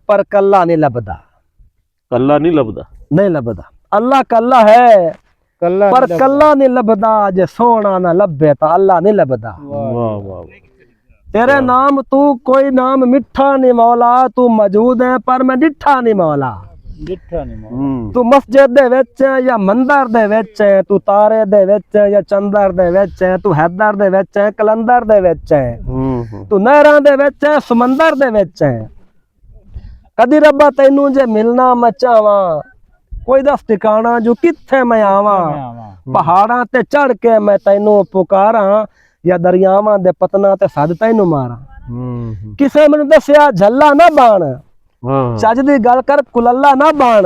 पर कल्ला नहीं लभदा। कल्ला नहीं लभदा? नहीं लभदा। अल्लाह कल्ला है पर कल्ला नहीं लभदा। जे सोना ना लभे तो अल्लाह नहीं लभदा। वाह वाह। तेरे नाम तू कोई नाम मिठा नहीं मौला, तू मौजूद है पर मैं डिठा नहीं मौला। तू मस्जिद दे विच या मंदिर दे विच है, तू तारे दे विच या चंदर दे विच है, तू हैदर दे विच है कलंदर दे विच है, तू नहरां दे विच है समंदर दे विच है। कदी रब्बा तैनू जे मिलना मैं चाहवां, कोई दस ठिकाना जो किथे मैं आवां। पहाड़ां ते चढ़ के मैं तैनू पुकारां या दरियावां दे पतना ते सद तैनू मारां। किसे मैनू दस्या झल्ला ना बाण, ਚੱਜ ਦੀ ਗੱਲ ਕਰ ਕੁਲੱਲਾ ਨਾ ਬਣ।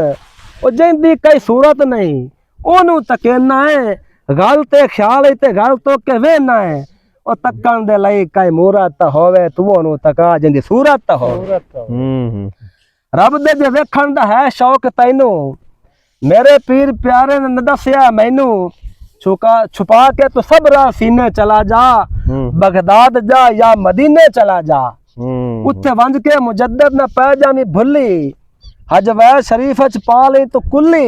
ਉਹ ਜਿੰਦੀ ਕਈ ਸੂਰਤ ਨਹੀਂ ਉਹਨੂੰ ਤਕੇਨਾ ਹੈ, ਗੱਲ ਤੇ ਖਿਆਲ ਤੇ ਗੱਲ ਤੋਂ ਕੇ ਵੇਨਾ ਹੈ। ਉਹ ਤੱਕਣ ਦੇ ਲਈ ਕਈ ਮੂਰਤ ਹੋਵੇ, ਤੂੰ ਉਹਨੂੰ ਤਕਾ ਜਿੰਦੀ ਸੂਰਤ ਹੋਵੇ। ਰੱਬ ਦੇ ਜੇ ਵੇਖਣ ਦਾ ਹੈ ਸ਼ੌਕ ਤੈਨੂੰ, ਮੇਰੇ ਪੀਰ ਪਿਆਰੇ ਨੇ ਦੱਸਿਆ ਮੈਨੂੰ। छुपा के तो सब राह सीने चला जा, बगदाद जा या मदीने चला जा। उत्थे वंज के मुजद्दद न पै जामी भुली, हज वै शरीफ च पा ले तो कुल्ली।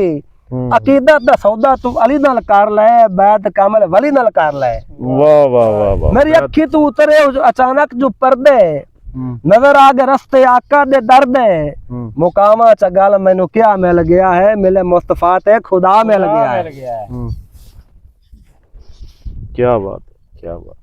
अकीदत दा सौदा तू अली नाल कर ले, बैत कामल वली नाल कर ले। वाह वाह वाह वाह। मेरी अखी तू उतरे अचानक जो पर्दे, नजर आ गए रस्ते आका दे दर्दे। मुकामा च गल मैनू क्या मिल गया है, मिले मुस्तफा ते खुदा मिल गया है। क्या बात, क्या बात।